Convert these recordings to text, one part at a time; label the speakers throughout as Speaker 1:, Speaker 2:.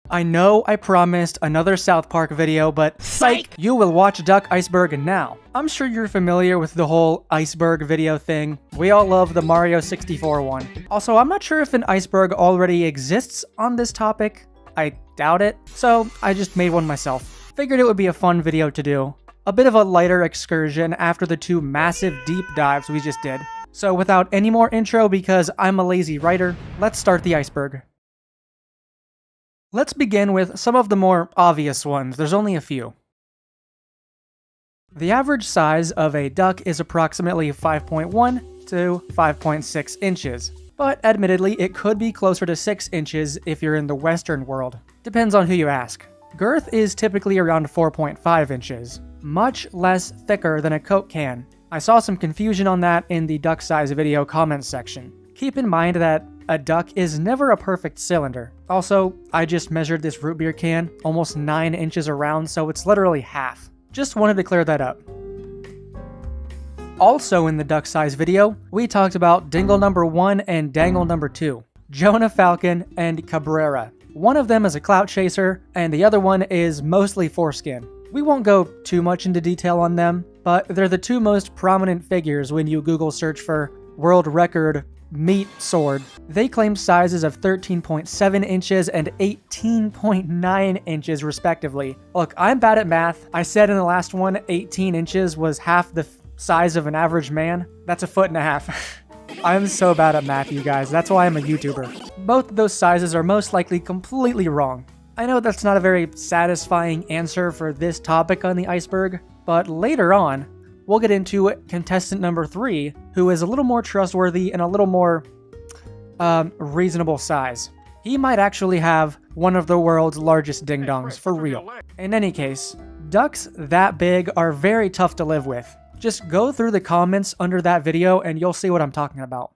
Speaker 1: I know I promised another South Park video, but psych! You will watch Duck Iceberg now. I'm sure you're familiar with the whole iceberg video thing. We all love the Mario 64 one. Also, I'm not sure if an iceberg already exists on this topic. I doubt it. So I just made one myself. Figured it would be a fun video to do. A bit of a lighter excursion after the two massive deep dives we just did. So without any more intro, because I'm a lazy writer, let's start the iceberg. Let's begin with some of the more obvious ones. There's only a few. The average size of a duck is approximately 5.1 to 5.6 inches, but admittedly it could be closer to 6 inches if you're in the Western world. Depends on who you ask. Girth is typically around 4.5 inches, much less thicker than a Coke can. I saw some confusion on that in the duck size video comments section. Keep in mind that a duck is never a perfect cylinder. Also, I just measured this root beer can, almost 9 inches around, so it's literally half. Just wanted to clear that up. Also in the duck size video, we talked about Dingle number 1 and Dangle number 2, Jonah Falcon and Cabrera. One of them is a clout chaser, and the other one is mostly foreskin. We won't go too much into detail on them, but they're the two most prominent figures when you Google search for world record meat sword. They claim sizes of 13.7 inches and 18.9 inches respectively. Look, I'm bad at math. I said in the last one, 18 inches was half the size of an average man. That's a foot and a half. I'm so bad at math, you guys. That's why I'm a YouTuber. Both of those sizes are most likely completely wrong. I know that's not a very satisfying answer for this topic on the iceberg, but later on, we'll get into contestant number 3, who is a little more trustworthy and a little more reasonable size. He might actually have one of the world's largest ding-dongs, for real. In any case, ducks that big are very tough to live with. Just go through the comments under that video and you'll see what I'm talking about.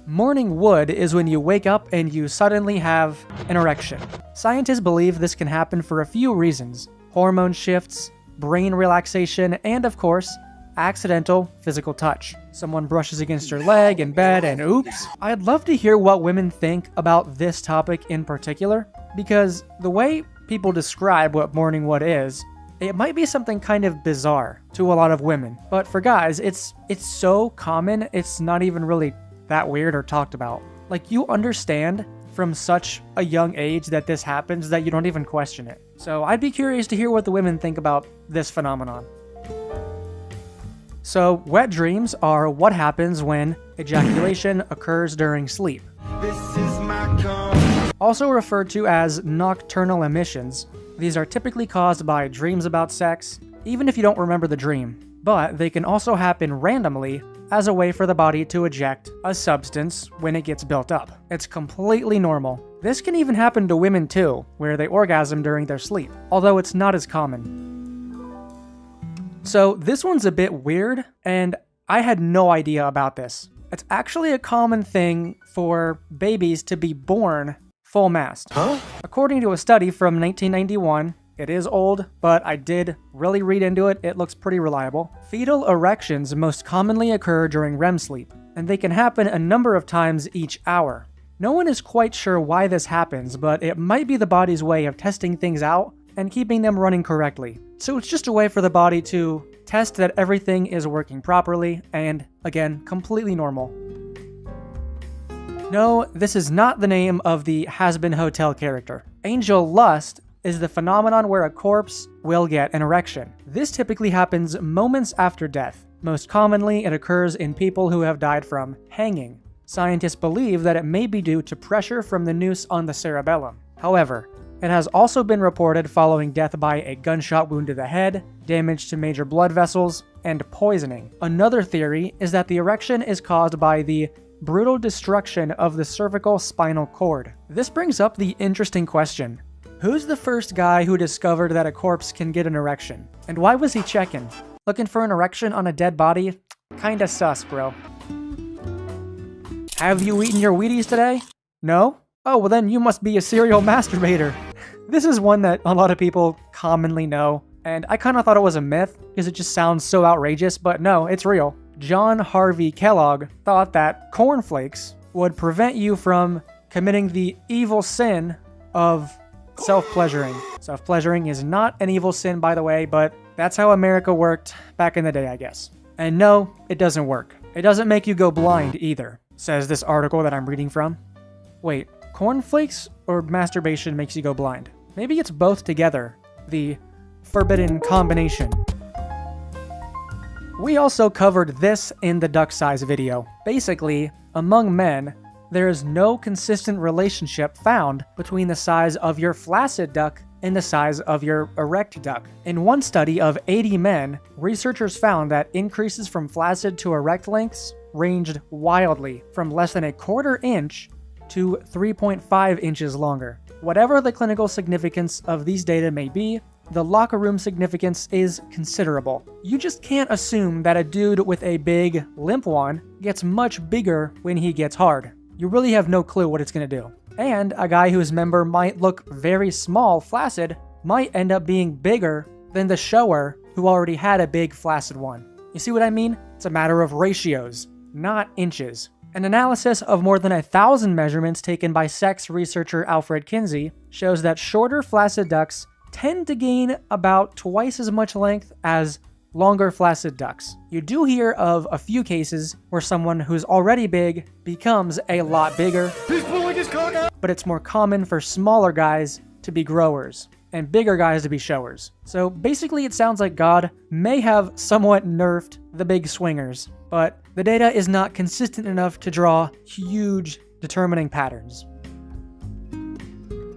Speaker 1: Morning wood is when you wake up and you suddenly have an erection. Scientists believe this can happen for a few reasons: hormone shifts, brain relaxation, and of course, accidental physical touch. Someone brushes against your leg in bed and oops. I'd love to hear what women think about this topic in particular, because the way people describe what morning wood is, it might be something kind of bizarre to a lot of women. But for guys, it's so common, it's not even really that weird or talked about. Like, you understand from such a young age that this happens that you don't even question it. So I'd be curious to hear what the women think about this phenomenon. So wet dreams are what happens when ejaculation occurs during sleep. Also referred to as nocturnal emissions, these are typically caused by dreams about sex, even if you don't remember the dream. But they can also happen randomly as a way for the body to eject a substance when it gets built up. It's completely normal. This can even happen to women too, where they orgasm during their sleep, although it's not as common. So this one's a bit weird, and I had no idea about this. It's actually a common thing for babies to be born full mast. According to a study from 1991, it is old, but I did really read into it. It looks pretty reliable. Fetal erections most commonly occur during REM sleep, and they can happen a number of times each hour. No one is quite sure why this happens, but it might be the body's way of testing things out and keeping them running correctly. So it's just a way for the body to test that everything is working properly and, again, completely normal. No, this is not the name of the Has-Been Hotel character. Angel lust is the phenomenon where a corpse will get an erection. This typically happens moments after death. Most commonly, it occurs in people who have died from hanging. Scientists believe that it may be due to pressure from the noose on the cerebellum. However, it has also been reported following death by a gunshot wound to the head, damage to major blood vessels, and poisoning. Another theory is that the erection is caused by the brutal destruction of the cervical spinal cord. This brings up the interesting question: Who's the first guy who discovered that a corpse can get an erection? And why was he checking? Looking for an erection on a dead body? Kinda sus, bro. Have you eaten your Wheaties today? No? Oh, well then you must be a serial masturbator. This is one that a lot of people commonly know, and I kinda thought it was a myth, because it just sounds so outrageous, but no, it's real. John Harvey Kellogg thought that cornflakes would prevent you from committing the evil sin of self-pleasuring. Self-pleasuring is not an evil sin, by the way, but that's how America worked back in the day, I guess. And no, it doesn't work. It doesn't make you go blind either, says this article that I'm reading from. Wait, cornflakes or masturbation makes you go blind? Maybe it's both together, the forbidden combination. We also covered this in the duck size video. Basically, among men, there is no consistent relationship found between the size of your flaccid duck and the size of your erect duck. In one study of 80 men, researchers found that increases from flaccid to erect lengths ranged wildly from less than a quarter inch to 3.5 inches longer. Whatever the clinical significance of these data may be, the locker room significance is considerable. You just can't assume that a dude with a big, limp one gets much bigger when he gets hard. You really have no clue what it's gonna do. And a guy whose member might look very small flaccid might end up being bigger than the shower who already had a big flaccid one. You see what I mean? It's a matter of ratios, not inches. An analysis of more than 1,000 measurements taken by sex researcher Alfred Kinsey shows that shorter flaccid ducks tend to gain about twice as much length as longer flaccid ducks. You do hear of a few cases where someone who's already big becomes a lot bigger, but it's more common for smaller guys to be growers and bigger guys to be showers. So basically it sounds like God may have somewhat nerfed the big swingers, but the data is not consistent enough to draw huge determining patterns.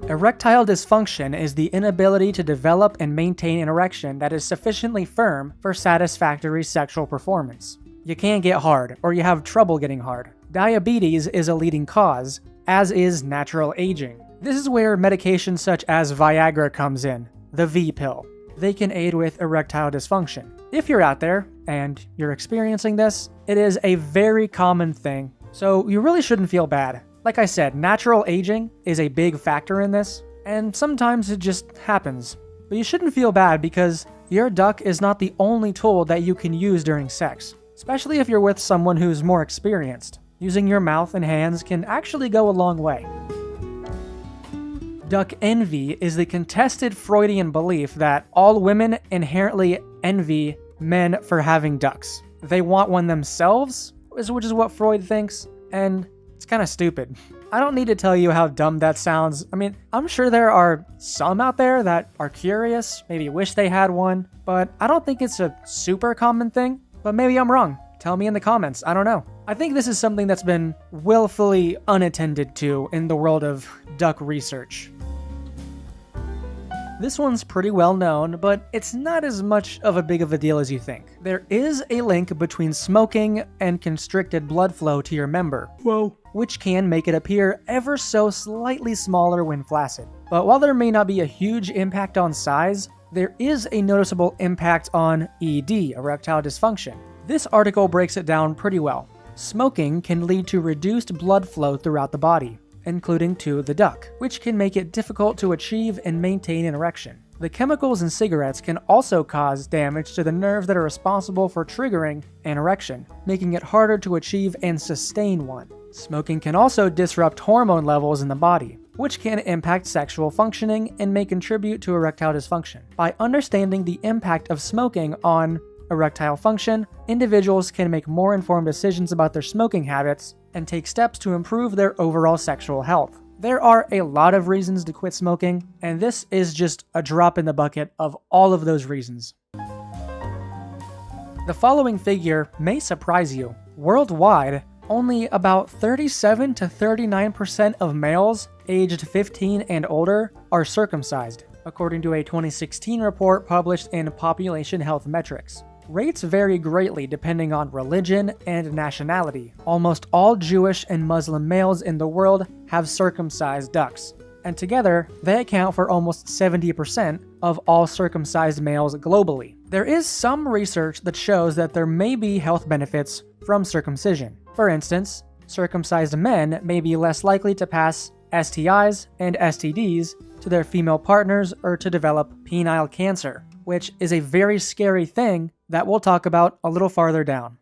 Speaker 1: Erectile dysfunction is the inability to develop and maintain an erection that is sufficiently firm for satisfactory sexual performance. You can't get hard, or you have trouble getting hard. Diabetes is a leading cause, as is natural aging. This is where medications such as Viagra comes in, the V pill. They can aid with erectile dysfunction. If you're out there and you're experiencing this, it is a very common thing, so you really shouldn't feel bad. Like I said, natural aging is a big factor in this, and sometimes it just happens. But you shouldn't feel bad because your duck is not the only tool that you can use during sex, especially if you're with someone who's more experienced. Using your mouth and hands can actually go a long way. Duck envy is the contested Freudian belief that all women inherently envy men for having ducks. They want one themselves, which is what Freud thinks, and it's kind of stupid. I don't need to tell you how dumb that sounds. I mean, I'm sure there are some out there that are curious, maybe wish they had one, but I don't think it's a super common thing. But maybe I'm wrong. Tell me in the comments. I don't know. I think this is something that's been willfully unattended to in the world of duck research. This one's pretty well known, but it's not as much of a big of a deal as you think. There is a link between smoking and constricted blood flow to your member. Whoa. Which can make it appear ever so slightly smaller when flaccid. But while there may not be a huge impact on size, there is a noticeable impact on ED, erectile dysfunction. This article breaks it down pretty well. Smoking can lead to reduced blood flow throughout the body, including to the duct, which can make it difficult to achieve and maintain an erection. The chemicals in cigarettes can also cause damage to the nerves that are responsible for triggering an erection, making it harder to achieve and sustain one. Smoking can also disrupt hormone levels in the body, which can impact sexual functioning and may contribute to erectile dysfunction. By understanding the impact of smoking on erectile function, individuals can make more informed decisions about their smoking habits and take steps to improve their overall sexual health. There are a lot of reasons to quit smoking, and this is just a drop in the bucket of all of those reasons. The following figure may surprise you. Worldwide, only about 37 to 39% of males aged 15 and older are circumcised, according to a 2016 report published in Population Health Metrics. Rates vary greatly depending on religion and nationality. Almost all Jewish and Muslim males in the world have circumcised ducks, and together they account for almost 70% of all circumcised males globally. There is some research that shows that there may be health benefits from circumcision. For instance, circumcised men may be less likely to pass STIs and STDs to their female partners or to develop penile cancer, which is a very scary thing that we'll talk about a little farther down.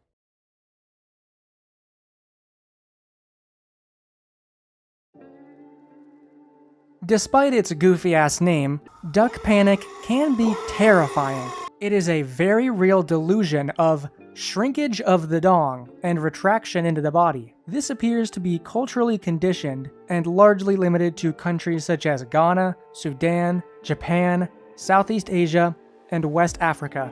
Speaker 1: Despite its goofy-ass name, duck panic can be terrifying. It is a very real delusion of shrinkage of the dong and retraction into the body. This appears to be culturally conditioned and largely limited to countries such as Ghana, Sudan, Japan, Southeast Asia, and West Africa.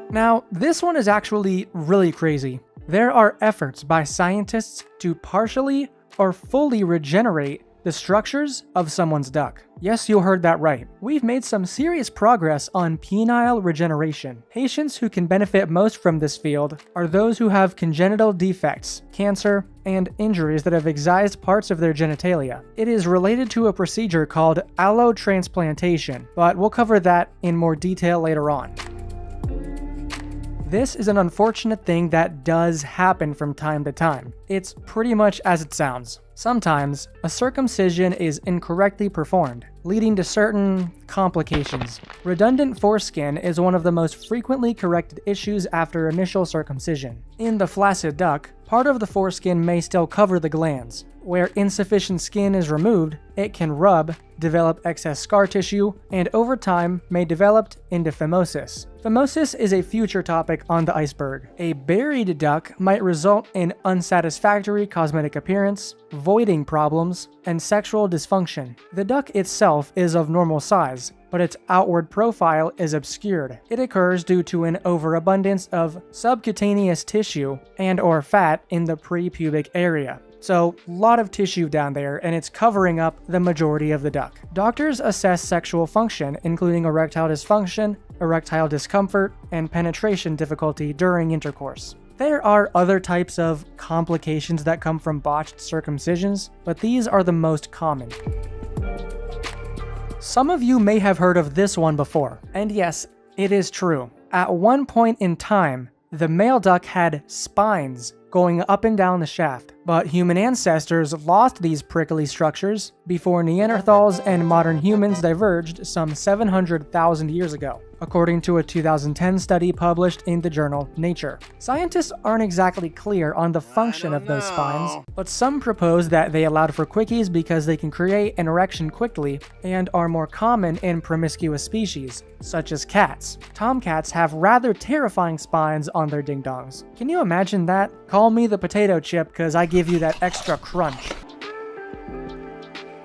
Speaker 1: Now, this one is actually really crazy. There are efforts by scientists to partially or fully regenerate the structures of someone's duck. Yes, you heard that right. We've made some serious progress on penile regeneration. Patients who can benefit most from this field are those who have congenital defects, cancer, and injuries that have excised parts of their genitalia. It is related to a procedure called allotransplantation, but we'll cover that in more detail later on. This is an unfortunate thing that does happen from time to time. It's pretty much as it sounds. Sometimes, a circumcision is incorrectly performed, leading to certain complications. Redundant foreskin is one of the most frequently corrected issues after initial circumcision. In the flaccid duck, part of the foreskin may still cover the glands. Where insufficient skin is removed, it can rub, develop excess scar tissue, and over time may develop into phimosis. Phimosis is a future topic on the iceberg. A buried duck might result in unsatisfactory cosmetic appearance, voiding problems, and sexual dysfunction. The duck itself is of normal size, but its outward profile is obscured. It occurs due to an overabundance of subcutaneous tissue and/or fat in the prepubic area. So, a lot of tissue down there, and it's covering up the majority of the duck. Doctors assess sexual function, including erectile dysfunction, erectile discomfort, and penetration difficulty during intercourse. There are other types of complications that come from botched circumcisions, but these are the most common. Some of you may have heard of this one before, and yes, it is true. At one point in time, the male duck had spines going up and down the shaft, but human ancestors lost these prickly structures before Neanderthals and modern humans diverged some 700,000 years ago, according to a 2010 study published in the journal Nature. Scientists aren't exactly clear on the function of those spines, but some propose that they allowed for quickies because they can create an erection quickly and are more common in promiscuous species, such as cats. Tomcats have rather terrifying spines on their ding-dongs. Can you imagine that? Call me the potato chip because I give you that extra crunch.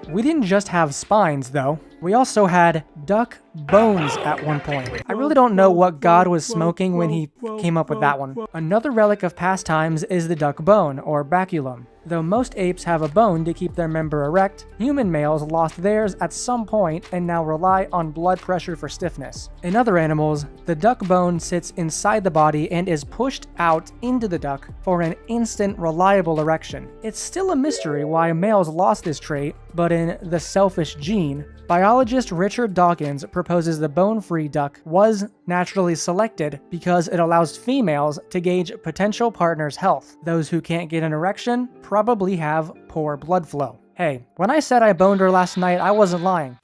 Speaker 1: We didn't just have spines, though. We also had duck bones at one point. I really don't know what God was smoking when he came up with that one. Another relic of past times is the duck bone, or baculum. Though most apes have a bone to keep their member erect, human males lost theirs at some point and now rely on blood pressure for stiffness. In other animals, the duck bone sits inside the body and is pushed out into the duck for an instant, reliable erection. It's still a mystery why males lost this trait, but in The Selfish Gene, biologist Richard Dawkins proposes the bone-free duck was naturally selected because it allows females to gauge potential partners' health. Those who can't get an erection probably have poor blood flow. Hey, when I said I boned her last night, I wasn't lying.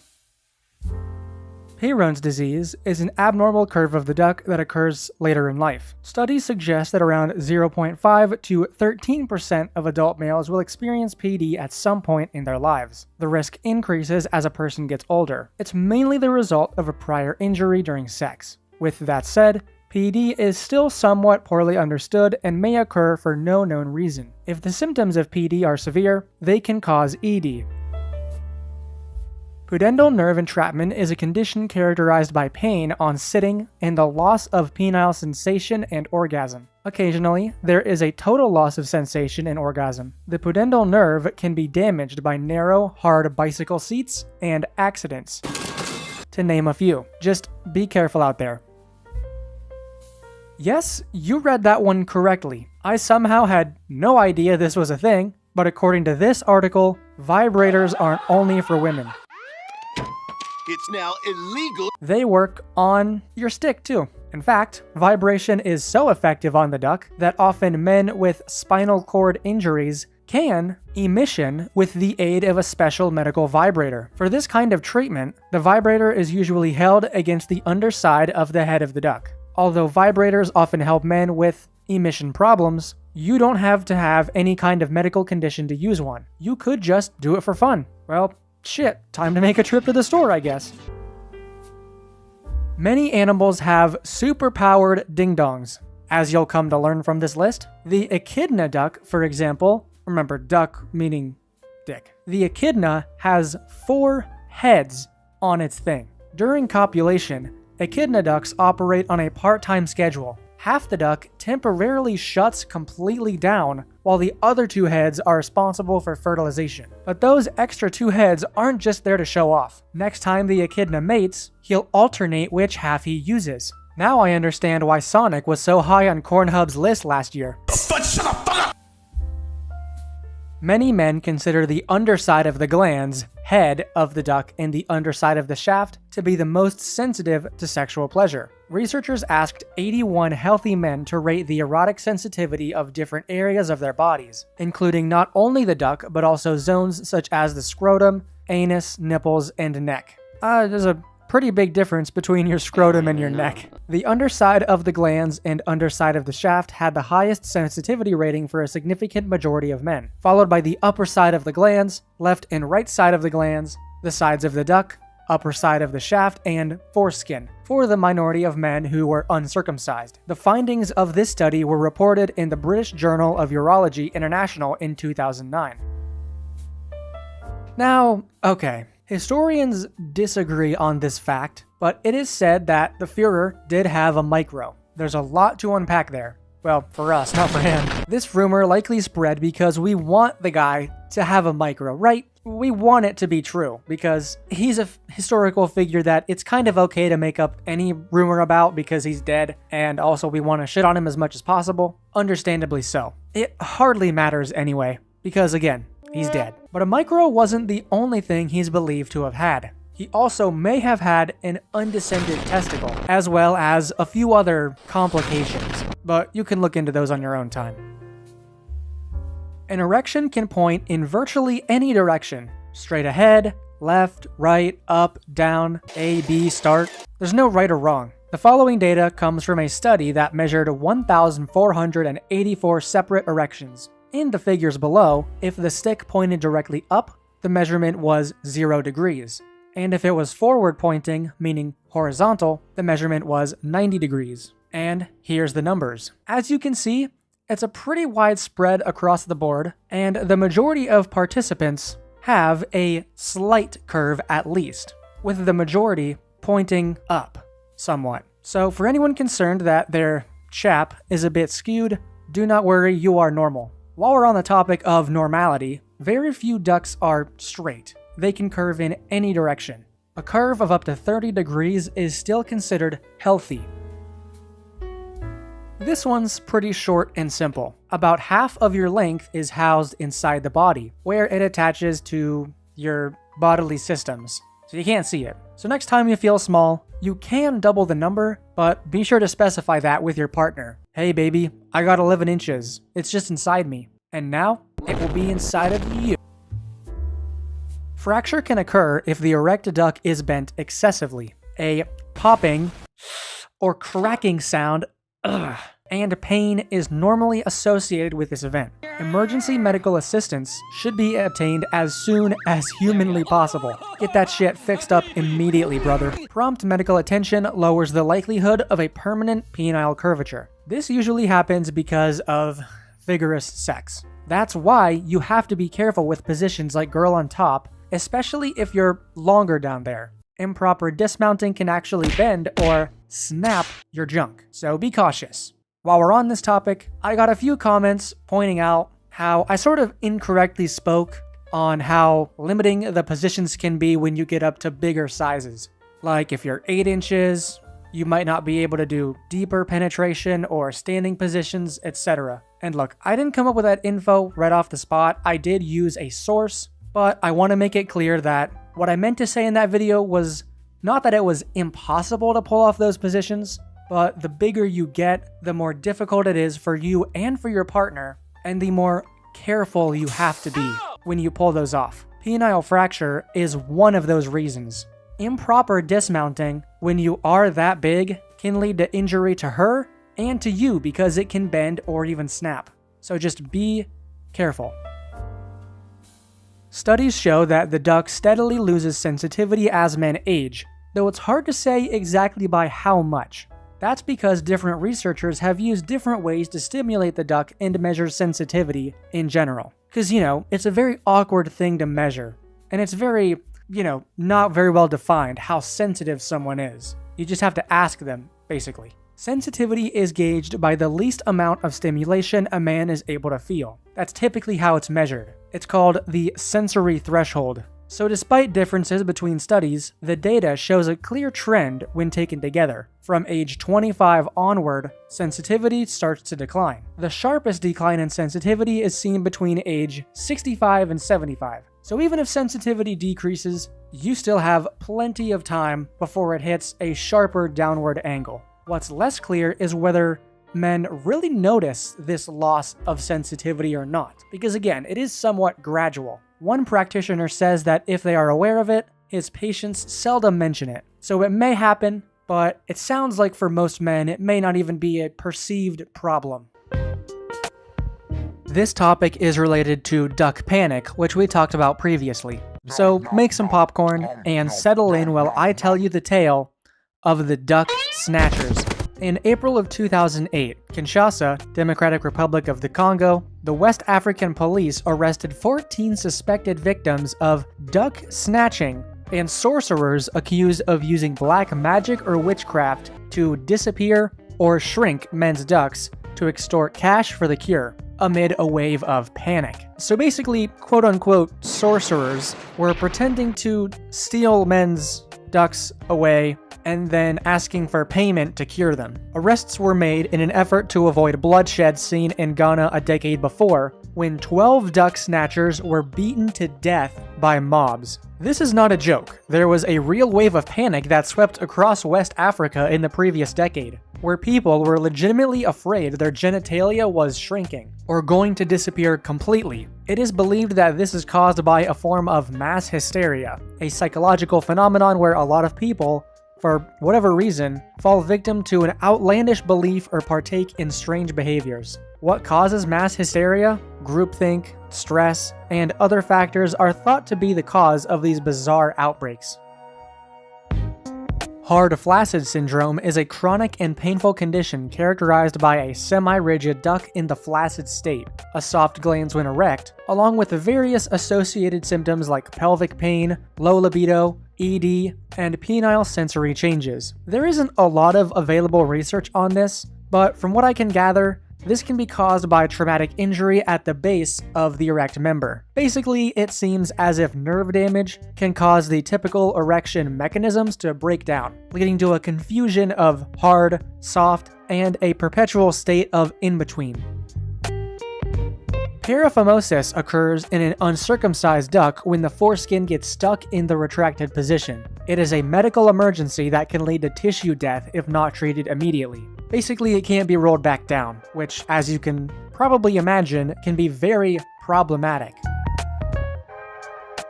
Speaker 1: Peyronie's disease is an abnormal curve of the duck that occurs later in life. Studies suggest that around 0.5 to 13% of adult males will experience PD at some point in their lives. The risk increases as a person gets older. It's mainly the result of a prior injury during sex. With that said, PD is still somewhat poorly understood and may occur for no known reason. If the symptoms of PD are severe, they can cause ED. Pudendal nerve entrapment is a condition characterized by pain on sitting and the loss of penile sensation and orgasm. Occasionally, there is a total loss of sensation and orgasm. The pudendal nerve can be damaged by narrow, hard bicycle seats and accidents, to name a few. Just be careful out there. Yes, you read that one correctly. I somehow had no idea this was a thing, but according to this article, vibrators aren't only for women.
Speaker 2: It's now illegal.
Speaker 1: They work on your stick too. In fact, vibration is so effective on the duck that often men with spinal cord injuries can emission with the aid of a special medical vibrator. For this kind of treatment, the vibrator is usually held against the underside of the head of the duck. Although vibrators often help men with emission problems, you don't have to have any kind of medical condition to use one. You could just do it for fun. Well, shit, time to make a trip to the store, I guess. Many animals have super-powered ding-dongs. As you'll come to learn from this list, the echidna duck, for example, remember duck meaning dick. The echidna has 4 heads on its thing. During copulation, echidna ducks operate on a part-time schedule. Half the duck temporarily shuts completely down, while the other 2 heads are responsible for fertilization. But those extra 2 heads aren't just there to show off. Next time the echidna mates, he'll alternate which half he uses. Now I understand why Sonic was so high on Cornhub's list last year. Many men consider the underside of the glans, head of the duck, and the underside of the shaft to be the most sensitive to sexual pleasure. Researchers asked 81 healthy men to rate the erotic sensitivity of different areas of their bodies, including not only the duck, but also zones such as the scrotum, anus, nipples, and neck. There's a pretty big difference between your scrotum and your neck. The underside of the glans and underside of the shaft had the highest sensitivity rating for a significant majority of men, followed by the upper side of the glans, left and right side of the glans, the sides of the duck, upper side of the shaft, and foreskin, for the minority of men who were uncircumcised. The findings of this study were reported in the British Journal of Urology International in 2009. Now, okay. Historians disagree on this fact, but it is said that the Führer did have a micro. There's a lot to unpack there. Well, for us, not for him. This rumor likely spread because we want the guy to have a micro, right? We want it to be true, because he's a historical figure that it's kind of okay to make up any rumor about because he's dead, and also we want to shit on him as much as possible. Understandably so. It hardly matters anyway, because again, he's dead. But a micro wasn't the only thing he's believed to have had. He also may have had an undescended testicle, as well as a few other complications, but you can look into those on your own time. An erection can point in virtually any direction. Straight ahead, left, right, up, down, A, B, start. There's no right or wrong. The following data comes from a study that measured 1,484 separate erections. In the figures below, if the stick pointed directly up, the measurement was 0 degrees. And if it was forward pointing, meaning horizontal, the measurement was 90 degrees. And here's the numbers. As you can see, it's a pretty wide spread across the board, and the majority of participants have a slight curve at least, with the majority pointing up somewhat. So for anyone concerned that their chap is a bit skewed, do not worry, you are normal. While we're on the topic of normality, very few ducks are straight. They can curve in any direction. A curve of up to 30 degrees is still considered healthy. This one's pretty short and simple. About half of your length is housed inside the body, where it attaches to your bodily systems, so you can't see it. So next time you feel small, you can double the number, but be sure to specify that with your partner. Hey baby, I got 11 inches. It's just inside me. And now, it will be inside of you. Fracture can occur if the erect duck is bent excessively. A popping or cracking sound and pain is normally associated with this event. Emergency medical assistance should be obtained as soon as humanly possible. Get that shit fixed up immediately, brother. Prompt medical attention lowers the likelihood of a permanent penile curvature. This usually happens because of vigorous sex. That's why you have to be careful with positions like girl on top, especially if you're longer down there. Improper dismounting can actually bend or snap your junk, so be cautious. While we're on this topic, I got a few comments pointing out how I sort of incorrectly spoke on how limiting the positions can be when you get up to bigger sizes. Like if you're 8 inches, you might not be able to do deeper penetration or standing positions, etc. And look, I didn't come up with that info right off the spot. I did use a source, But I want to make it clear that what I meant to say in that video was not that it was impossible to pull off those positions, but the bigger you get, the more difficult it is for you and for your partner, and the more careful you have to be when you pull those off. Penile fracture is one of those reasons. Improper dismounting, when you are that big, can lead to injury to her and to you because it can bend or even snap. So just be careful. Studies show that the duck steadily loses sensitivity as men age, though it's hard to say exactly by how much. That's because different researchers have used different ways to stimulate the duck and measure sensitivity in general. Because, it's a very awkward thing to measure, and it's very, not very well defined how sensitive someone is. You just have to ask them, basically. Sensitivity is gauged by the least amount of stimulation a man is able to feel. That's typically how it's measured. It's called the sensory threshold. So despite differences between studies, the data shows a clear trend when taken together. From age 25 onward, sensitivity starts to decline. The sharpest decline in sensitivity is seen between age 65 and 75. So even if sensitivity decreases, you still have plenty of time before it hits a sharper downward angle. What's less clear is whether men really notice this loss of sensitivity or not, because again, it is somewhat gradual. One practitioner says that if they are aware of it, his patients seldom mention it. So it may happen, but it sounds like for most men, it may not even be a perceived problem. This topic is related to duck panic, which we talked about previously. So make some popcorn and settle in while I tell you the tale of the duck snatchers. In April of 2008, Kinshasa, Democratic Republic of the Congo, the West African police arrested 14 suspected victims of duck snatching and sorcerers accused of using black magic or witchcraft to disappear or shrink men's ducks to extort cash for the cure, amid a wave of panic. So basically, quote-unquote sorcerers were pretending to steal men's ducks away and then asking for payment to cure them. Arrests were made in an effort to avoid bloodshed seen in Ghana a decade before, when 12 duck snatchers were beaten to death by mobs. This is not a joke. There was a real wave of panic that swept across West Africa in the previous decade, where people were legitimately afraid their genitalia was shrinking or going to disappear completely. It is believed that this is caused by a form of mass hysteria, a psychological phenomenon where a lot of people, for whatever reason, fall victim to an outlandish belief or partake in strange behaviors. What causes mass hysteria, groupthink, stress, and other factors are thought to be the cause of these bizarre outbreaks. Hard flaccid syndrome is a chronic and painful condition characterized by a semi-rigid duck in the flaccid state, a soft glans when erect, along with various associated symptoms like pelvic pain, low libido, ED, and penile sensory changes. There isn't a lot of available research on this, but from what I can gather, this can be caused by traumatic injury at the base of the erect member. Basically, it seems as if nerve damage can cause the typical erection mechanisms to break down, leading to a confusion of hard, soft, and a perpetual state of in-between. Paraphimosis occurs in an uncircumcised duck when the foreskin gets stuck in the retracted position. It is a medical emergency that can lead to tissue death if not treated immediately. Basically, it can't be rolled back down, which, as you can probably imagine, can be very problematic.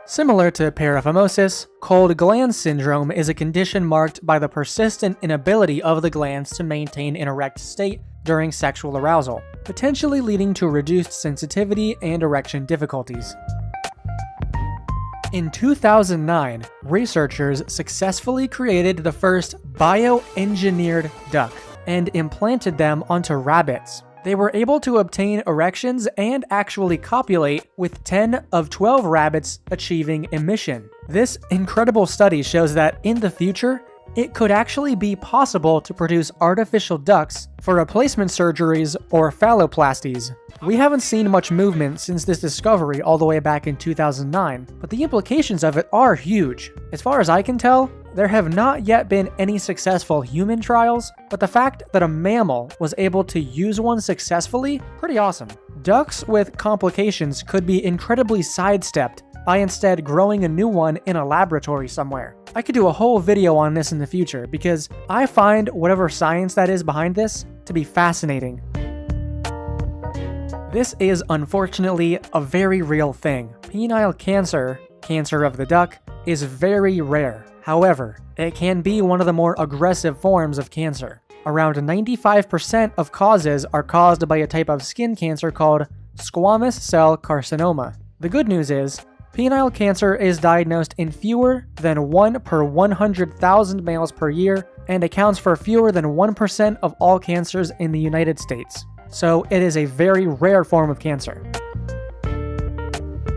Speaker 1: Similar to paraphimosis, cold gland syndrome is a condition marked by the persistent inability of the glands to maintain an erect state during sexual arousal, potentially leading to reduced sensitivity and erection difficulties. In 2009, researchers successfully created the first bioengineered duck and implanted them onto rabbits. They were able to obtain erections and actually copulate, with 10 of 12 rabbits achieving emission. This incredible study shows that in the future, it could actually be possible to produce artificial ducks for replacement surgeries or phalloplasties. We haven't seen much movement since this discovery all the way back in 2009, but the implications of it are huge. As far as I can tell, there have not yet been any successful human trials, but the fact that a mammal was able to use one successfully, pretty awesome. Ducks with complications could be incredibly sidestepped by instead growing a new one in a laboratory somewhere. I could do a whole video on this in the future because I find whatever science that is behind this to be fascinating. This is unfortunately a very real thing. Penile cancer, cancer of the duct, is very rare. However, it can be one of the more aggressive forms of cancer. Around 95% of causes are caused by a type of skin cancer called squamous cell carcinoma. The good news is, penile cancer is diagnosed in fewer than 1 per 100,000 males per year and accounts for fewer than 1% of all cancers in the United States. So it is a very rare form of cancer.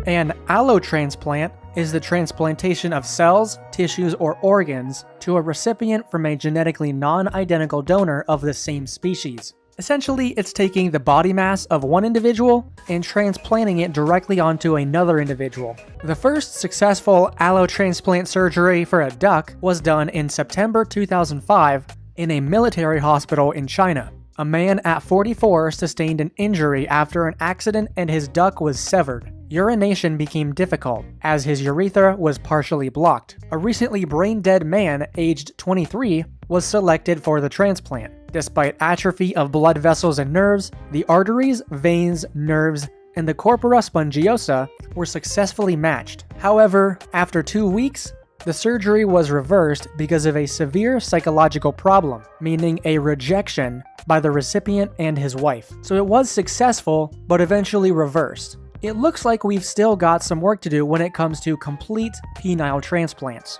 Speaker 1: An allotransplant is the transplantation of cells, tissues, or organs to a recipient from a genetically non-identical donor of the same species. Essentially, it's taking the body mass of one individual and transplanting it directly onto another individual. The first successful allotransplant surgery for a duck was done in September 2005 in a military hospital in China. A man at 44 sustained an injury after an accident and his duct was severed. Urination became difficult, as his urethra was partially blocked. A recently brain-dead man, aged 23, was selected for the transplant. Despite atrophy of blood vessels and nerves, the arteries, veins, nerves, and the corpora spongiosa were successfully matched. However, after 2 weeks, the surgery was reversed because of a severe psychological problem, meaning a rejection by the recipient and his wife. So it was successful, but eventually reversed. It looks like we've still got some work to do when it comes to complete penile transplants.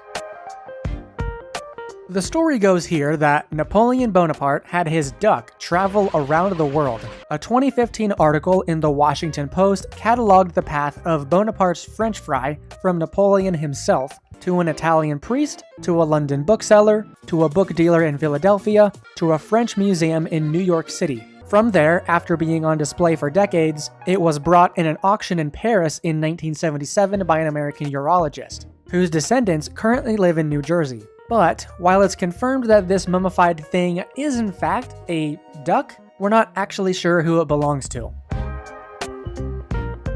Speaker 1: The story goes here that Napoleon Bonaparte had his duck travel around the world. A 2015 article in the Washington Post cataloged the path of Bonaparte's French fry from Napoleon himself to an Italian priest, to a London bookseller, to a book dealer in Philadelphia, to a French museum in New York City. From there, after being on display for decades, it was brought in an auction in Paris in 1977 by an American urologist, whose descendants currently live in New Jersey. But while it's confirmed that this mummified thing is in fact a duck, we're not actually sure who it belongs to.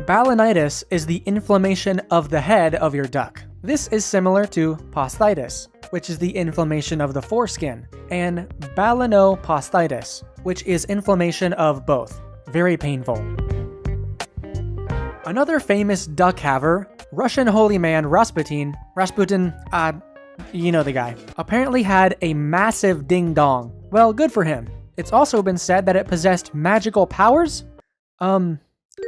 Speaker 1: Balanitis is the inflammation of the head of your duck. This is similar to posthitis, which is the inflammation of the foreskin, and balanoposthitis, which is inflammation of both. Very painful. Another famous duck haver, Russian holy man Rasputin, you know the guy, apparently had a massive ding-dong. Well, good for him. It's also been said that it possessed magical powers?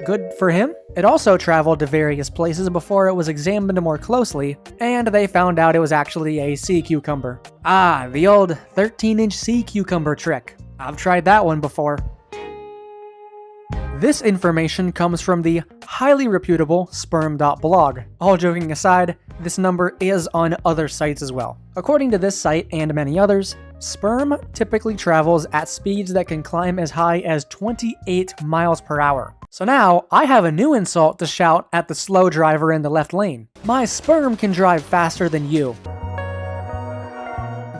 Speaker 1: Good for him. It also traveled to various places before it was examined more closely, and they found out it was actually a sea cucumber. Ah, the old 13-inch sea cucumber trick. I've tried that one before. This information comes from the highly reputable sperm.blog. All joking aside, this number is on other sites as well. According to this site and many others, sperm typically travels at speeds that can climb as high as 28 miles per hour. So now, I have a new insult to shout at the slow driver in the left lane. My sperm can drive faster than you.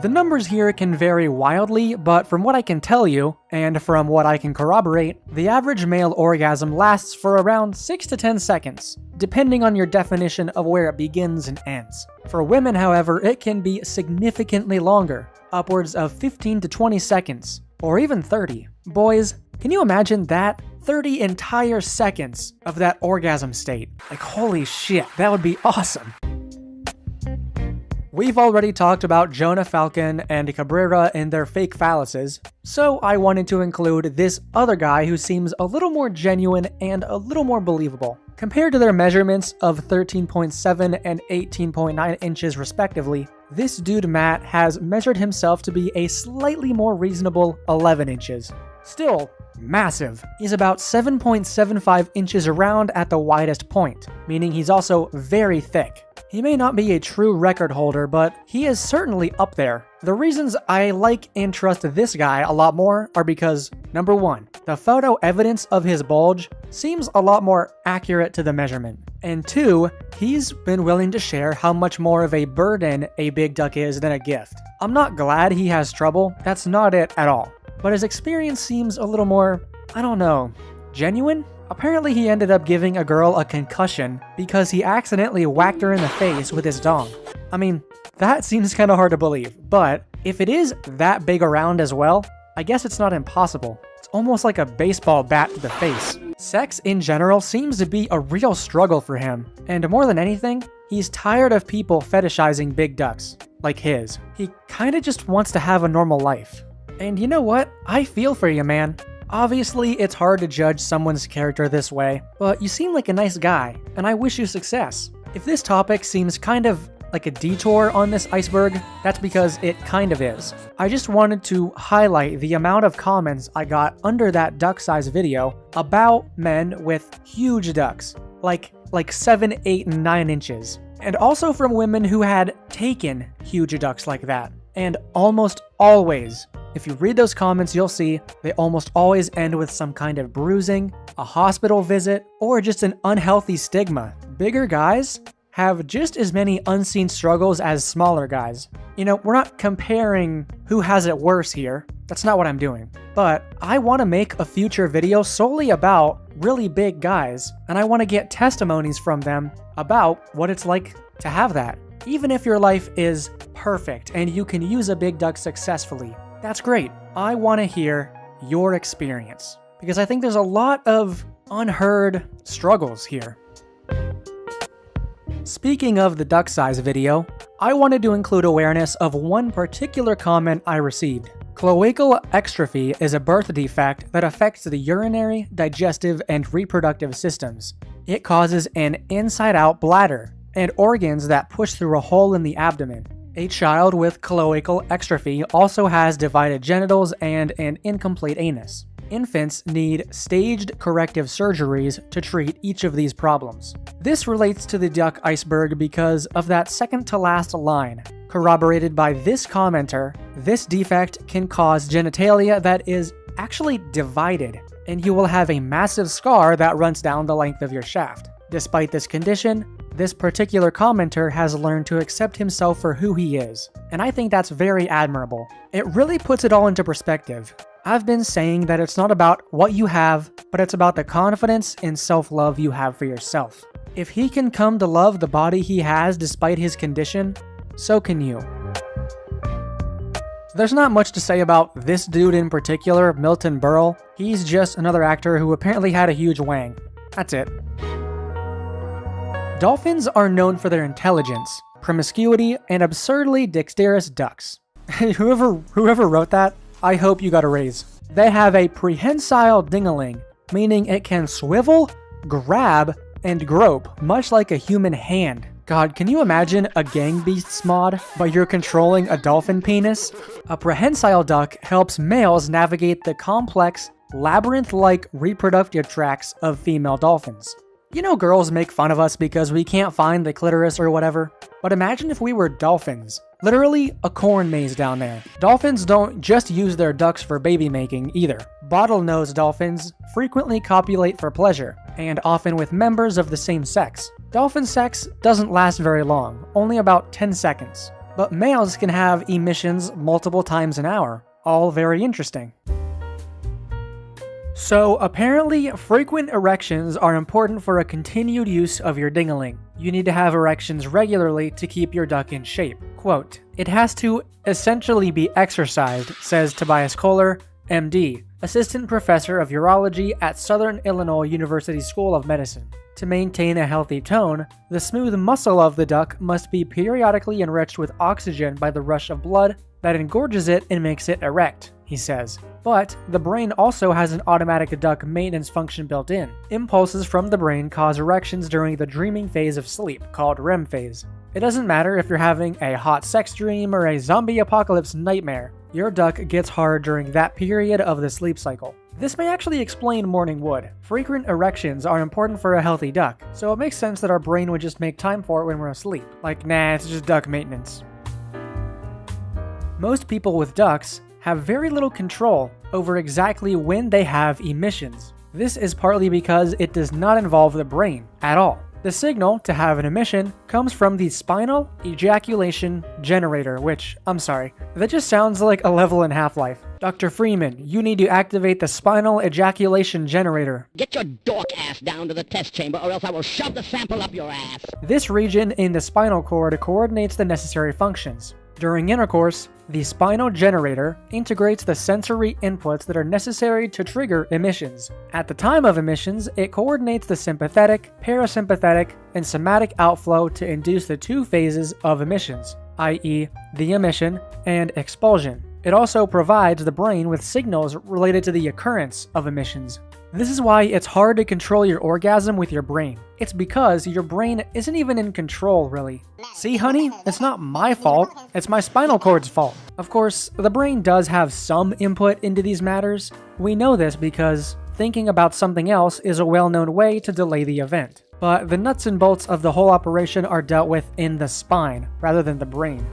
Speaker 1: The numbers here can vary wildly, but from what I can tell you, and from what I can corroborate, the average male orgasm lasts for around 6 to 10 seconds, depending on your definition of where it begins and ends. For women, however, it can be significantly longer, upwards of 15 to 20 seconds, or even 30. Boys, can you imagine that? 30 entire seconds of that orgasm state. Like, holy shit, that would be awesome. We've already talked about Jonah Falcon and Cabrera and their fake phalluses, so I wanted to include this other guy who seems a little more genuine and a little more believable. Compared to their measurements of 13.7 and 18.9 inches respectively, this dude Matt has measured himself to be a slightly more reasonable 11 inches. Still, massive. He's about 7.75 inches around at the widest point, meaning he's also very thick. He may not be a true record holder, but he is certainly up there. The reasons I like and trust this guy a lot more are because, number one, the photo evidence of his bulge seems a lot more accurate to the measurement. And two, he's been willing to share how much more of a burden a big duck is than a gift. I'm not glad he has trouble, that's not it at all. But his experience seems a little more, I don't know, genuine? Apparently he ended up giving a girl a concussion because he accidentally whacked her in the face with his dong. I mean, that seems kinda hard to believe, but if it is that big around as well, I guess it's not impossible. It's almost like a baseball bat to the face. Sex in general seems to be a real struggle for him, and more than anything, he's tired of people fetishizing big ducks, like his. He kinda just wants to have a normal life. And you know what? I feel for you, man. Obviously, it's hard to judge someone's character this way, but you seem like a nice guy, and I wish you success. If this topic seems kind of like a detour on this iceberg, that's because it kind of is. I just wanted to highlight the amount of comments I got under that duck size video about men with huge ducks, like 7, 8, and 9 inches. And also from women who had taken huge ducks like that. And almost always, if you read those comments, you'll see they almost always end with some kind of bruising, a hospital visit, or just an unhealthy stigma. Bigger guys have just as many unseen struggles as smaller guys. You know, we're not comparing who has it worse here. That's not what I'm doing. But I want to make a future video solely about really big guys, and I want to get testimonies from them about what it's like to have that. Even if your life is perfect and you can use a big duck successfully, that's great. I want to hear your experience because I think there's a lot of unheard struggles here. Speaking of the duck size video, I wanted to include awareness of one particular comment I received. Cloacal extrophy is a birth defect that affects the urinary, digestive, and reproductive systems. It causes an inside-out bladder and organs that push through a hole in the abdomen. A child with cloacal extrophy also has divided genitals and an incomplete anus. Infants need staged corrective surgeries to treat each of these problems. This relates to the duck iceberg because of that second to last line. Corroborated by this commenter, this defect can cause genitalia that is actually divided, and you will have a massive scar that runs down the length of your shaft. Despite this condition, this particular commenter has learned to accept himself for who he is, and I think that's very admirable. It really puts it all into perspective. I've been saying that it's not about what you have, but it's about the confidence and self-love you have for yourself. If he can come to love the body he has despite his condition, so can you. There's not much to say about this dude in particular, Milton Berle. He's just another actor who apparently had a huge wang. That's it. Dolphins are known for their intelligence, promiscuity, and absurdly dexterous ducks. Whoever wrote that, I hope you got a raise. They have a prehensile ding-a-ling, meaning it can swivel, grab, and grope, much like a human hand. God, can you imagine a Gang Beasts mod, but you're controlling a dolphin penis? A prehensile duck helps males navigate the complex, labyrinth-like reproductive tracts of female dolphins. You know girls make fun of us because we can't find the clitoris or whatever, but imagine if we were dolphins. Literally a corn maze down there. Dolphins don't just use their ducks for baby making either. Bottlenose dolphins frequently copulate for pleasure, and often with members of the same sex. Dolphin sex doesn't last very long, only about 10 seconds. But males can have emissions multiple times an hour. All very interesting. So apparently, frequent erections are important for a continued use of your ding-a-ling. You need to have erections regularly to keep your duck in shape. Quote, "It has to essentially be exercised," says Tobias Kohler, MD, assistant professor of urology at Southern Illinois University School of Medicine. To maintain a healthy tone, the smooth muscle of the duck must be periodically enriched with oxygen by the rush of blood that engorges it and makes it erect, he says. But the brain also has an automatic duck maintenance function built in. Impulses from the brain cause erections during the dreaming phase of sleep, called REM phase. It doesn't matter if you're having a hot sex dream or a zombie apocalypse nightmare, your duck gets hard during that period of the sleep cycle. This may actually explain morning wood. Frequent erections are important for a healthy duck, so it makes sense that our brain would just make time for it when we're asleep. Like, nah, it's just duck maintenance. Most people with ducks have very little control over exactly when they have emissions. This is partly because it does not involve the brain at all. The signal to have an emission comes from the spinal ejaculation generator, which, I'm sorry, that just sounds like a level in Half-Life. Dr. Freeman, you need to activate the spinal ejaculation generator.
Speaker 3: Get your dork ass down to the test chamber or else I will shove the sample up your ass.
Speaker 1: This region in the spinal cord coordinates the necessary functions. During intercourse, the spinal generator integrates the sensory inputs that are necessary to trigger emissions. At the time of emissions, it coordinates the sympathetic, parasympathetic, and somatic outflow to induce the two phases of emissions, i.e., the emission and expulsion. It also provides the brain with signals related to the occurrence of emissions. This is why it's hard to control your orgasm with your brain. It's because your brain isn't even in control, really. See, honey? It's not my fault. It's my spinal cord's fault. Of course, the brain does have some input into these matters. We know this because thinking about something else is a well-known way to delay the event. But the nuts and bolts of the whole operation are dealt with in the spine, rather than the brain.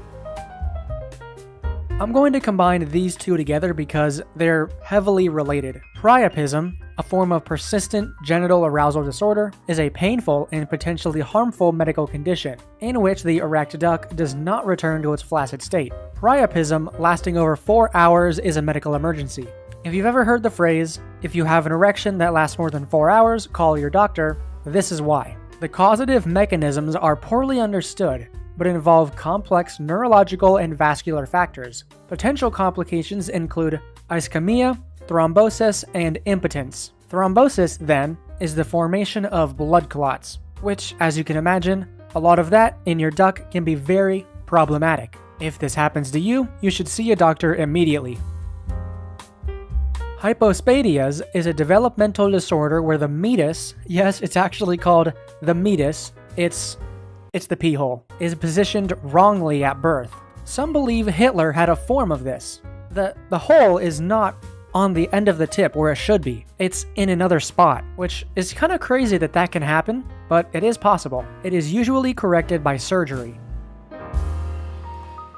Speaker 1: I'm going to combine these two together because they're heavily related. Priapism, a form of persistent genital arousal disorder, is a painful and potentially harmful medical condition in which the erect duct does not return to its flaccid state. Priapism lasting over 4 hours is a medical emergency. If you've ever heard the phrase, if you have an erection that lasts more than 4 hours, call your doctor, this is why. The causative mechanisms are poorly understood, but involve complex neurological and vascular factors. Potential complications include ischemia, thrombosis, and impotence. Thrombosis, then, is the formation of blood clots, which, as you can imagine, a lot of that in your duct can be very problematic. If this happens to you, you should see a doctor immediately. Hypospadias is a developmental disorder where the meatus, yes, it's actually called the meatus, it's the pee hole, is positioned wrongly at birth. Some believe Hitler had a form of this. The hole is not on the end of the tip where it should be. It's in another spot, which is kind of crazy that can happen, but it is possible. It is usually corrected by surgery.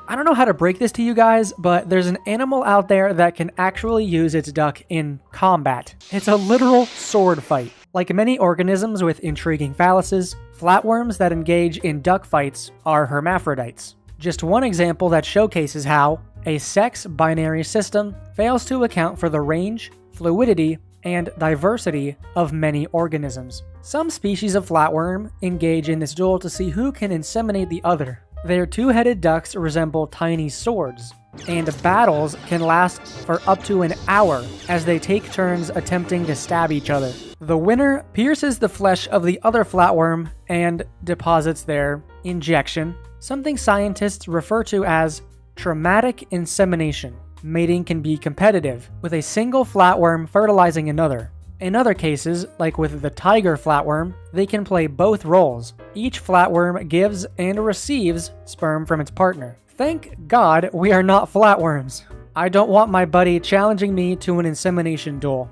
Speaker 1: I don't know how to break this to you guys, but there's an animal out there that can actually use its duck in combat. It's a literal sword fight. Like many organisms with intriguing phalluses, flatworms that engage in duck fights are hermaphrodites. Just one example that showcases how a sex binary system fails to account for the range, fluidity, and diversity of many organisms. Some species of flatworm engage in this duel to see who can inseminate the other. Their two-headed ducks resemble tiny swords, and battles can last for up to an hour as they take turns attempting to stab each other. The winner pierces the flesh of the other flatworm and deposits their injection, something scientists refer to as traumatic insemination. Mating can be competitive, with a single flatworm fertilizing another. In other cases, like with the tiger flatworm, they can play both roles. Each flatworm gives and receives sperm from its partner. Thank God we are not flatworms. I don't want my buddy challenging me to an insemination duel.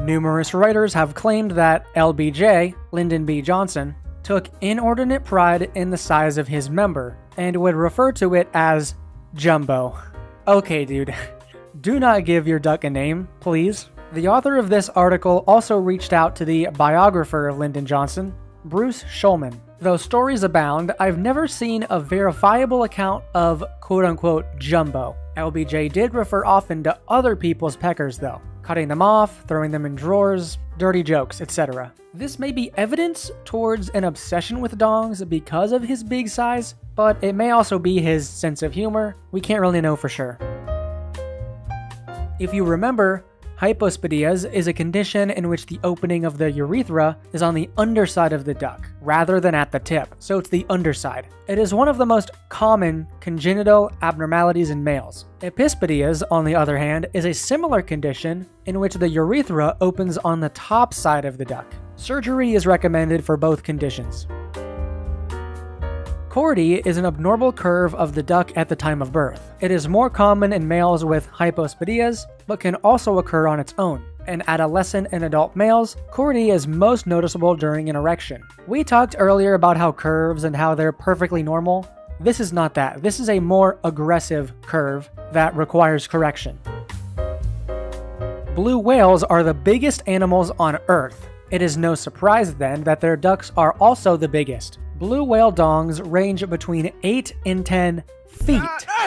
Speaker 1: Numerous writers have claimed that LBJ, Lyndon B. Johnson, took inordinate pride in the size of his member, and would refer to it as Jumbo. Okay, dude. Do not give your duck a name, please. The author of this article also reached out to the biographer of Lyndon Johnson, Bruce Schulman. Though stories abound, I've never seen a verifiable account of quote-unquote Jumbo. LBJ did refer often to other people's peckers though, cutting them off, throwing them in drawers, dirty jokes, etc. This may be evidence towards an obsession with dongs because of his big size, but it may also be his sense of humor. We can't really know for sure. If you remember, hypospadias is a condition in which the opening of the urethra is on the underside of the duct, rather than at the tip, so it's the underside. It is one of the most common congenital abnormalities in males. Epispadias, on the other hand, is a similar condition in which the urethra opens on the top side of the duct. Surgery is recommended for both conditions. Chordee is an abnormal curve of the duct at the time of birth. It is more common in males with hypospadias, but can also occur on its own. In adolescent and adult males, chordee is most noticeable during an erection. We talked earlier about how curves and how they're perfectly normal. This is not that. This is a more aggressive curve that requires correction. Blue whales are the biggest animals on Earth. It is no surprise then that their ducks are also the biggest. Blue whale dongs range between 8 and 10 feet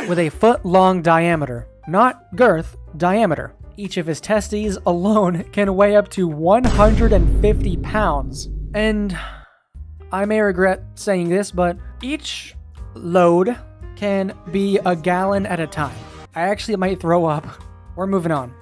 Speaker 1: with a foot-long diameter. Not girth, diameter. Each of his testes alone can weigh up to 150 pounds. And I may regret saying this, but each load can be a gallon at a time. I actually might throw up. We're moving on.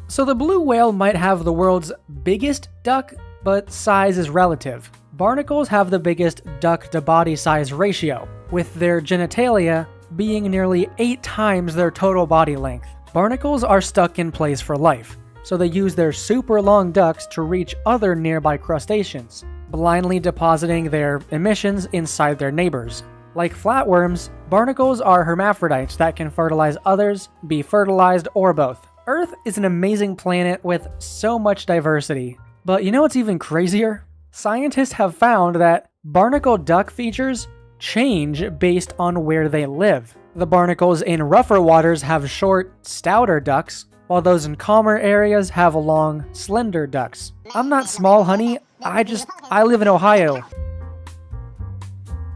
Speaker 1: So the blue whale might have the world's biggest duck, but size is relative. Barnacles have the biggest duck-to-body size ratio, with their genitalia being nearly 8 times their total body length. Barnacles are stuck in place for life, so they use their super long ducks to reach other nearby crustaceans, blindly depositing their emissions inside their neighbors. Like flatworms, barnacles are hermaphrodites that can fertilize others, be fertilized, or both. Earth is an amazing planet with so much diversity, but you know what's even crazier? Scientists have found that barnacle duck features change based on where they live. The barnacles in rougher waters have short, stouter ducks, while those in calmer areas have long, slender ducks. I'm not small, honey. I live in Ohio.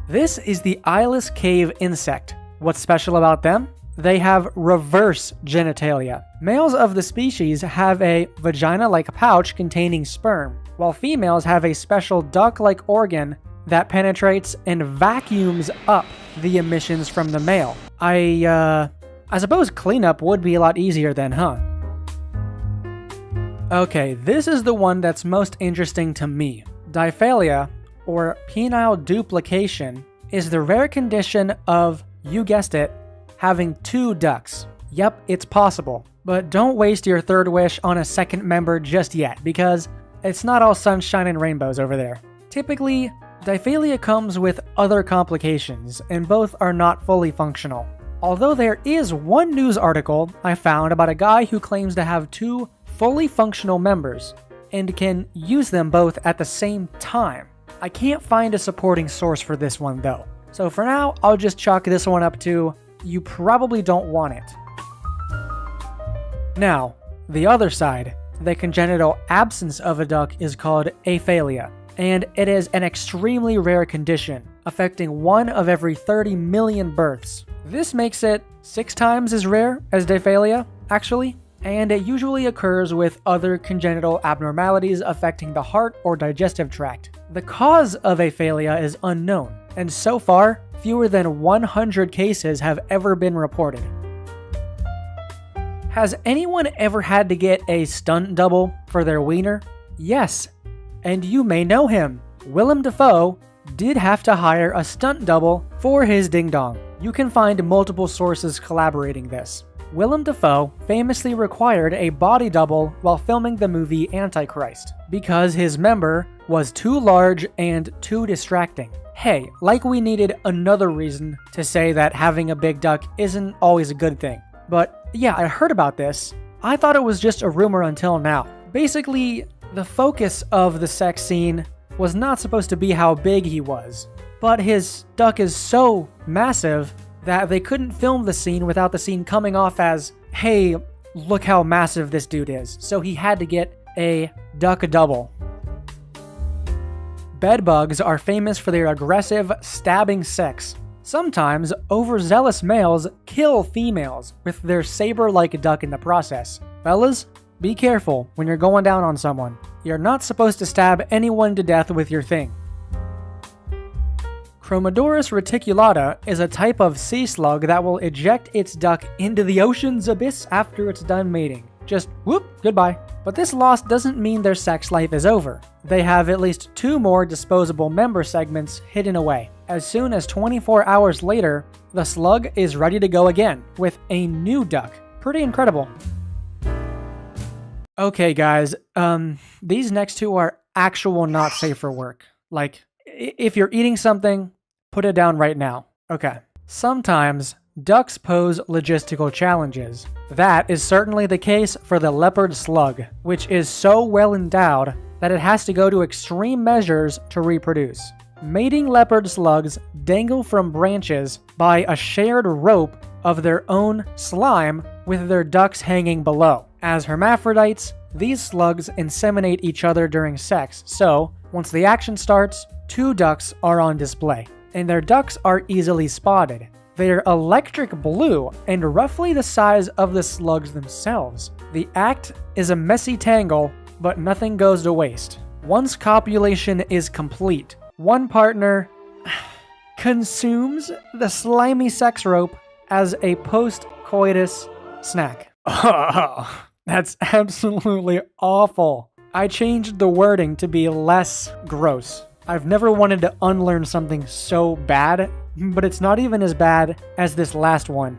Speaker 1: This is the eyeless cave insect. What's special about them? They have reverse genitalia. Males of the species have a vagina-like pouch containing sperm, while females have a special duck-like organ that penetrates and vacuums up the emissions from the male. I suppose cleanup would be a lot easier then, huh? Okay, this is the one that's most interesting to me. Diphalia, or penile duplication, is the rare condition of, you guessed it, having 2 ducks. Yep, it's possible. But don't waste your third wish on a second member just yet, because it's not all sunshine and rainbows over there. Typically, diphalia comes with other complications, and both are not fully functional. Although there is one news article I found about a guy who claims to have 2 fully functional members, and can use them both at the same time. I can't find a supporting source for this one though. So for now, I'll just chalk this one up to, you probably don't want it. Now, the other side, the congenital absence of a duck is called aphalia, and it is an extremely rare condition, affecting 1 of every 30 million births. This makes it 6 times as rare as diphalia, actually, and it usually occurs with other congenital abnormalities affecting the heart or digestive tract. The cause of aphalia is unknown, and so far, fewer than 100 cases have ever been reported. Has anyone ever had to get a stunt double for their wiener? Yes, and you may know him. Willem Dafoe did have to hire a stunt double for his ding-dong. You can find multiple sources collaborating this. Willem Dafoe famously required a body double while filming the movie Antichrist, because his member was too large and too distracting. Hey, like we needed another reason to say that having a big duck isn't always a good thing. But yeah, I heard about this. I thought it was just a rumor until now. Basically, the focus of the sex scene was not supposed to be how big he was, but his duck is so massive that they couldn't film the scene without the scene coming off as, hey, look how massive this dude is. So he had to get a duck double. Bedbugs are famous for their aggressive, stabbing sex. Sometimes, overzealous males kill females with their saber-like duck in the process. Fellas, be careful when you're going down on someone. You're not supposed to stab anyone to death with your thing. Chromodorus reticulata is a type of sea slug that will eject its duck into the ocean's abyss after it's done mating. Just whoop, goodbye. But this loss doesn't mean their sex life is over. They have at least 2 more disposable member segments hidden away. As soon as 24 hours later, the slug is ready to go again with a new duck. Pretty incredible. Okay guys, these next 2 are actual not safe for work. Like, if you're eating something, put it down right now. Okay. Sometimes, ducks pose logistical challenges. That is certainly the case for the leopard slug, which is so well endowed that it has to go to extreme measures to reproduce. Mating leopard slugs dangle from branches by a shared rope of their own slime with their ducks hanging below. As hermaphrodites, These slugs inseminate each other during sex, so once the action starts, 2 ducks are on display, and their ducks are easily spotted. They're electric blue and roughly the size of the slugs themselves. The act is a messy tangle, but nothing goes to waste. Once copulation is complete, one partner consumes the slimy sex rope as a post-coitus snack. Oh, that's absolutely awful. I changed the wording to be less gross. I've never wanted to unlearn something so bad, but it's not even as bad as this last one.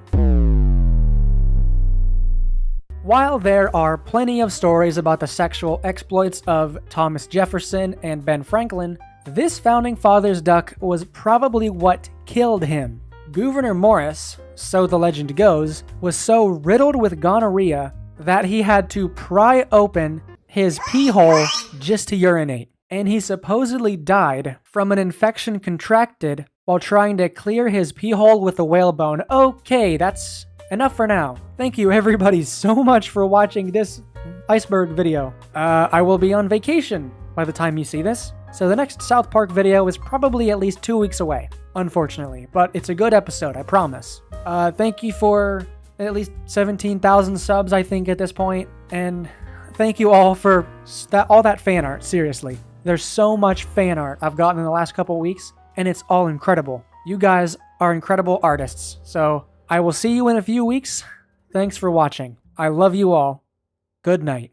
Speaker 1: While there are plenty of stories about the sexual exploits of Thomas Jefferson and Ben Franklin, this founding father's duck was probably what killed him. Gouverneur Morris, so the legend goes, was so riddled with gonorrhea that he had to pry open his pee hole just to urinate. And he supposedly died from an infection contracted while trying to clear his pee hole with a whalebone. Okay, that's enough for now. Thank you everybody so much for watching this iceberg video. I will be on vacation by the time you see this, so the next South Park video is probably at least 2 weeks away, unfortunately, but it's a good episode, I promise. Thank you for at least 17,000 subs, I think, at this point, and thank you all for all that fan art, seriously. There's so much fan art I've gotten in the last couple weeks, and it's all incredible. You guys are incredible artists, so I will see you in a few weeks. Thanks for watching. I love you all. Good night.